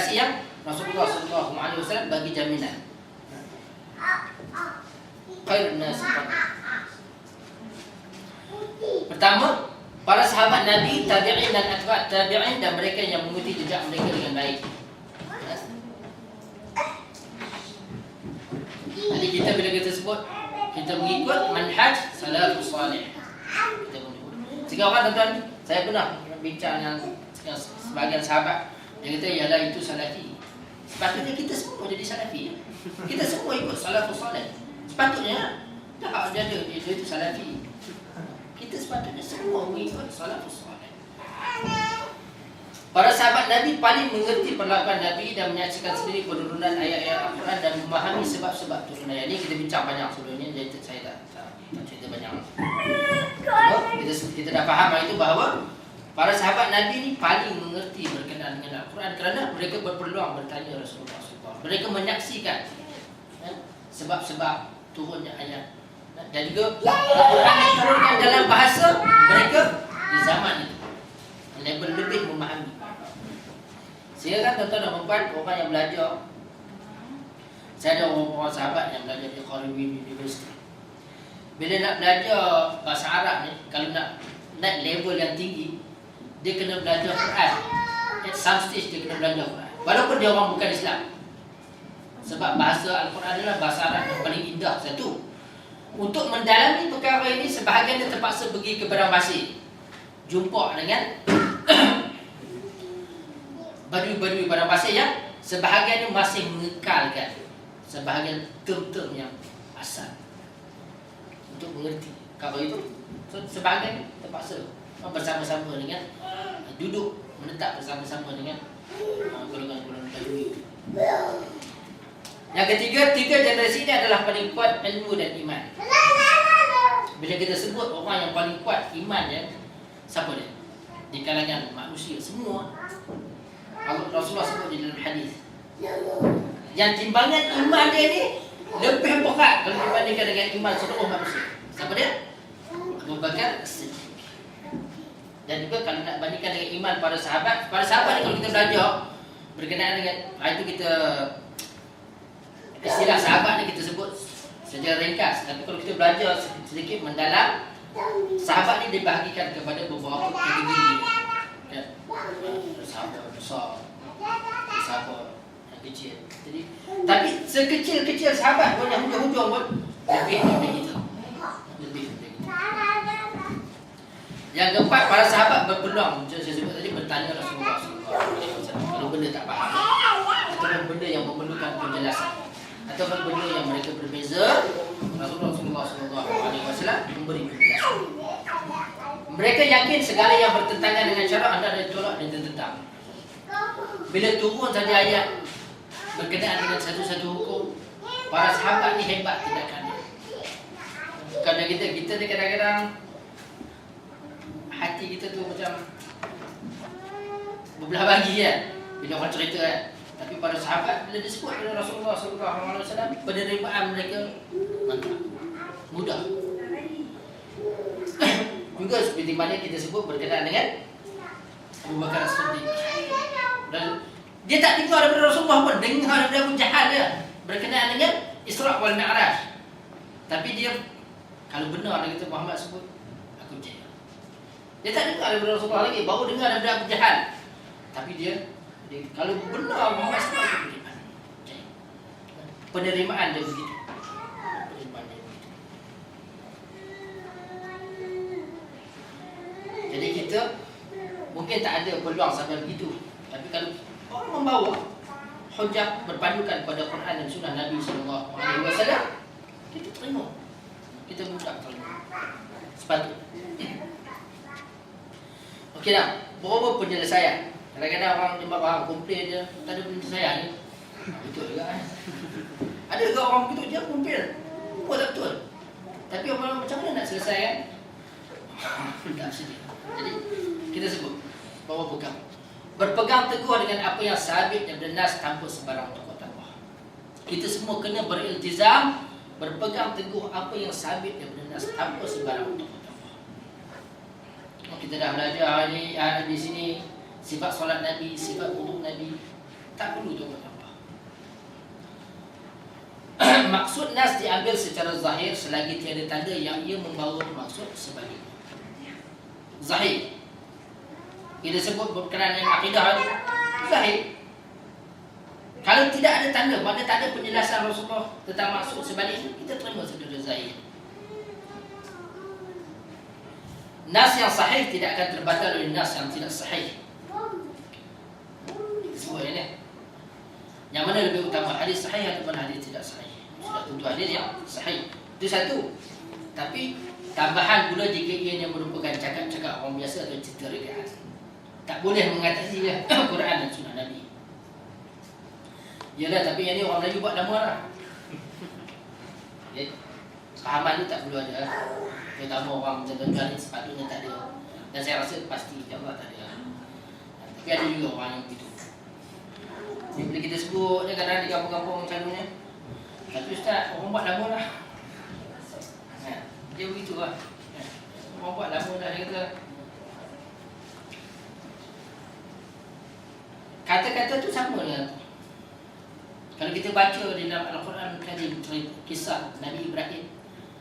generasi yang Rasulullah SAW bagi jaminan. Khairun nas pertama, para sahabat Nabi, tabi'in dan atba' tabi'in, dan mereka yang mengikuti jejak mereka dengan baik. Jadi kita bila kita sebut kita mengikut manhaj salafus salih. Kita menyebut. Jika orang tuan-tuan, saya pernah bincang dengan sebagian sahabat, dia kata ialah itu salafi. Sepatutnya kita semua jadi salafi. Kita semua ikut salafus salih. Sepatutnya tak ada itu salafi. Kita sepatutnya semua mengikut salafus salih. Para sahabat Nabi paling mengerti perlakuan Nabi dan menyaksikan sendiri penurunan ayat-ayat Al-Quran dan memahami sebab-sebab turun ayat. Ini kita bincang banyak sebelumnya, jadi saya tak cerita banyak. Kita dah faham itu bahawa para sahabat Nabi ini paling mengerti berkenaan dengan Al-Quran kerana mereka berpeluang bertanya Rasulullah SAW. Mereka menyaksikan sebab-sebab turunnya ayat. Dan juga Al-Quran diturunkan dalam bahasa mereka di zaman itu. Lebih memahami. Saya kan tuan-tuan dan puan, orang yang belajar. Saya ada orang sahabat yang belajar di Khalid University. Bila nak belajar bahasa Arab ni, kalau nak naik level yang tinggi, dia kena belajar Quran. At some stage dia kena belajar Quran. Walaupun dia orang bukan Islam. Sebab bahasa Al-Quran adalah bahasa Arab yang paling indah satu. Untuk mendalami perkara ini, sebahagian dia terpaksa pergi ke padang pasir, jumpa dengan badui-badui padang pasir yang sebahagiannya masih mengekalkan sebahagian term-term yang asal untuk mengerti. Kalau itu sebahagian terpaksa bersama-sama dengan duduk menetap bersama-sama dengan golongan-golongan badui. Yang ketiga, tiga generasi ini adalah paling kuat ilmu dan iman. Bila kita sebut orang yang paling kuat imannya, siapa dia? Di kalangan manusia semua. Rasulullah sebut di dalam hadis. Yang timbangan iman dia ni lebih berat kalau dibandingkan dengan iman seluruh manusia. Siapa dia? Abu Bakar As-Siddiq. Dan juga kalau nak bandingkan dengan iman para sahabat ni kalau kita belajar berkenaan dengan itu kita istilah sahabat ni kita sebut secara ringkas. Tapi kalau kita belajar sedikit mendalam, sahabat ni dibahagikan kepada beberapa kategori. Sahabat besar, sahabat yang kecil. Jadi, tapi sekecil-kecil sahabat pun yang hujung-hujung pun lebih daripada kita. Yang keempat, para sahabat berpeluang, macam saya sebut tadi, bertanya Rasulullah SAW kalau benda tak faham, ataupun benda yang memerlukan penjelasan, ataupun benda yang mereka berbeza, Rasulullah SAW memberi penjelasan. Mereka yakin segala yang bertentangan dengan syarak anda ada tolak dan tertentang. Bila turun saja ayat berkenaan dengan satu-satu hukum, para sahabat ni hebat tindakannya. Kerana kita ni kadang-kadang hati kita tu macam berbelah bagi kan, bila orang cerita kan. Tapi para sahabat bila disebut oleh Rasulullah SAW, penerimaan mereka mantap, mudah. Juga seperti mana kita sebut berkenaan dengan Abu Bakar As-Siddiq. Dan dia tak dengar daripada Rasulullah pun, dengar daripada Abu Jahal dia berkenaan dengan Isra' wal Mi'raj. Tapi dia kalau benar dia kata Muhammad sebut, aku percaya. Dia tak dengar daripada Rasulullah lagi, baru dengar daripada Abu Jahal. Tapi dia kalau benar Muhammad sebut, aku percaya. Penerimaan dia begitu. Jadi kita mungkin tak ada peluang sampai begitu. Tapi kalau orang membawa hujah berpandukan pada Quran dan Sunnah Nabi SAW, kita terima. Kita mudah terima. Sepatutnya. Okey dah. Berapa penyelesaian? Kadang-kadang orang jumpa orang komplain je, tak ada penyelesaian ni. Betul juga kan? Ada ke orang begitu je komplain? Tak betul. Tapi orang macam mana nak selesai kan? Tak sedih. Jadi kita sebut bahawa berpegang teguh dengan apa yang sabit dan benar tanpa sebarang tokoh-tokoh. Kita semua kena beriltizam berpegang teguh apa yang sabit dan benar tanpa sebarang tokoh-tokoh. Kita dah belajar hari di sini sifat solat Nabi, sifat wuduk Nabi. Tak perlu taubat Allah. Maksud nas diambil secara zahir selagi tiada tanda yang ia membawa maksud sebaliknya. Zahir. Kita sebut berkenaan dengan akidah itu zahir. Kalau tidak ada tanda, maka tak ada penjelasan Rasulullah tentang maksud sebaliknya, kita terima secara zahir. Nas yang sahih tidak akan terbatal oleh nas yang tidak sahih. Kita sebut ini. Yang mana lebih utama, hadis sahih ataupun hadis tidak sahih? Sudah tentu hadis yang sahih. Itu satu. Tapi tambahan pula jika ia merupakan cakap-cakap orang biasa atau cerita rekaan. Tak boleh mengatasi Quran dan Sunnah Nabi. Yalah, tapi yang ni orang Melayu buat lama lah. Okay. Pahaman tu tak perlu ada. Terutama orang macam-macam ni sepatutnya tak ada. Dan saya rasa pasti insyaAllah tak ada. Tapi ada juga orang yang begitu. Ni boleh kita sebut ni kadang-kadang di kampung-kampung macam ni. Tapi Ustaz, orang buat lama lah. Dia begitu lah. Orang buat lama dah, dia kata. Kata-kata tu sama dengan kalau kita baca di dalam Al-Quran Karim kisah Nabi Ibrahim,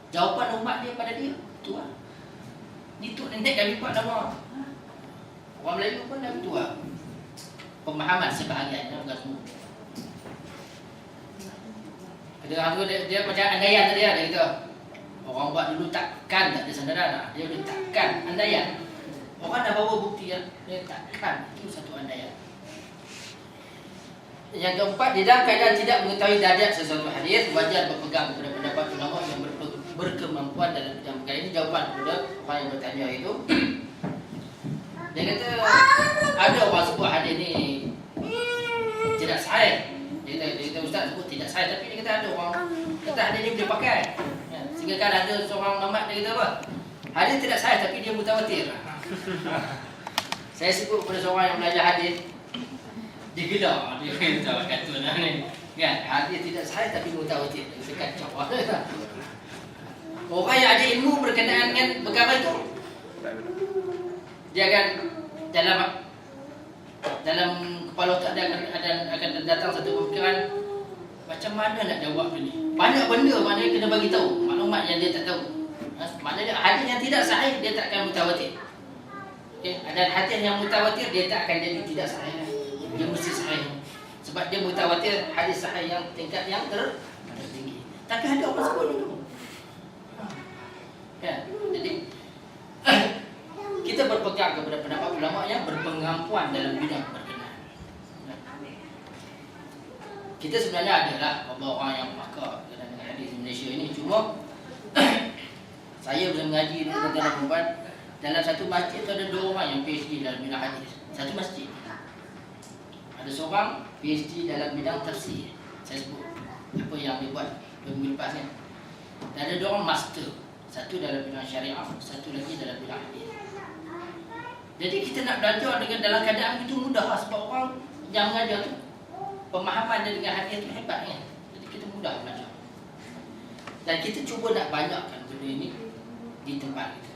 jawapan umat dia pada dia, tu lah. Ni tu nenek kami buat lama. Orang Melayu pun dah begitu lah. Pemahaman sebahagian, bukan semua. Ada orang tu dia macam andaian tadi lah, dia kata orang buat dulu takkan tak ada sandaran lah. Dia boleh takkan andaian. Orang dah bawa bukti ya, dia takkan. Itu satu andaian. Yang keempat, di dalam keadaan tidak mengetahui dadat sesuatu hadis, wajar berpegang kepada pendapat ulama yang berkemampuan dalam bidang perkara ini. Jawapan kepada orang yang bertanya itu, dia kata ada orang sebut hadis ni tidak sahih. Dia kata ustaz sebut tidak sahih, tapi dia kata ada orang kata hadis ni boleh pakai. Sehingga kan ada seorang ulama dia kata apa? Hadis tidak sahih tapi dia mutawatir. Saya sebut kepada seorang yang belajar hadis, dia gelar, dia kata ni kan, hadis tidak sahih tapi mutawatir. Dia kacau. Orang yang ada ilmu berkenaan dengan perkara itu, dia akan dalam kepala otak dia akan datang satu pemikiran, macam mana nak jawab ni? Banyak benda maknanya kena bagi tahu, maklumat yang dia tak tahu. Maknanya hadis yang tidak sahih dia tak akan mutawatir. Okey, dan hadis yang mutawatir dia tak akan jadi tidak sahih. Dia mesti sahih. Sebab dia mutawatir hadis sahih yang tingkat yang tertinggi. Tapi ada orang sebut itu. Kan? Jadi kita berpegang kepada pendapat ulama yang berpengampuan dalam bidang berkenaan. Kita sebenarnya adalah beberapa orang yang pakar dengan hadis Malaysia ini. Cuma saya belum mengaji di negara perempuan. Dalam satu masjid tu ada 2 orang yang PhD dalam bidang hadis. Satu masjid ada seorang PhD dalam bidang tafsir. Saya sebut apa yang dia buat minggu lepas ni. Dan ada 2 orang master. Satu dalam bidang syariah, satu lagi dalam bidang hadis. Jadi kita nak belajar dengan dalam keadaan itu mudah lah. Sebab orang yang mengajar tu pemahaman dia dengan hadis tu hebat kan. Jadi kita mudah belajar. Dan kita cuba nak banyakkan benda ini di tempat kita.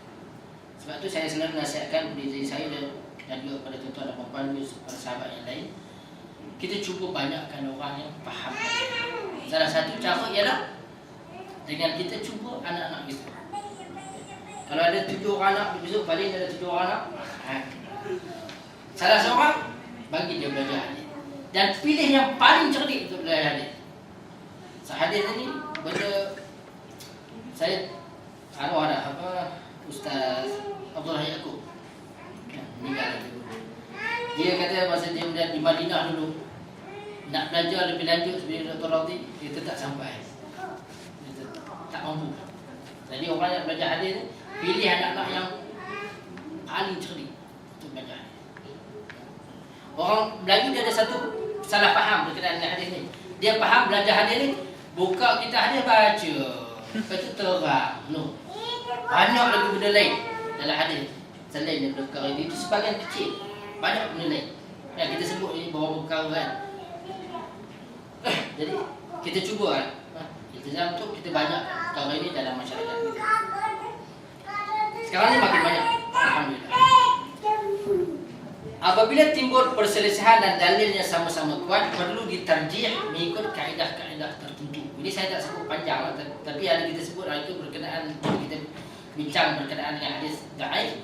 Sebab tu saya selalu nasihatkan kepada diri saya dan juga kepada tuan-tuan dan puan-puan, para sahabat yang lain, kita cuba banyakkan orang yang faham. Salah satu cara ialah dengan kita cuba anak-anak kita. Kalau ada 7 orang anak, besok paling ada 7 orang anak, salah seorang bagi dia belajar hadis. Dan pilih yang paling cerdik untuk belajar hadis. Hadis ni benda saya ada Ustaz Abdullah Yaakob meninggal dulu. Dia kata masa dia di Madinah dulu nak belajar lebih lanjut sebelum Dr. Radhi, dia tak sampai. Dia tak mampu. Jadi orang yang belajar hadis ni pilih anak-anak yang paling cerdik untuk belajar hadis. Orang Melayu dia ada satu salah faham berkenaan dengan hadis ni. Dia faham belajar hadis ni buka kita hadis baca. Baca terang. No. Banyak lagi benda lain dalam hadis. Selain daripada perkara ini, itu sebahagian kecil. Banyak benda lain yang kita sebut ini bahawa perkara kan. Jadi kita cuba kan. Iltizam untuk kita banyak perkara ini dalam masyarakat kita. Sekarang ni makin banyak. Alhamdulillah. Apabila timbul perselisihan dan dalilnya sama-sama kuat, perlu ditarjih mengikut kaedah-kaedah tertentu. Ini saya tak sebut panjang lah, tapi ada kita sebut itu berkenaan, kita bincang berkenaan dengan hadis dhaif.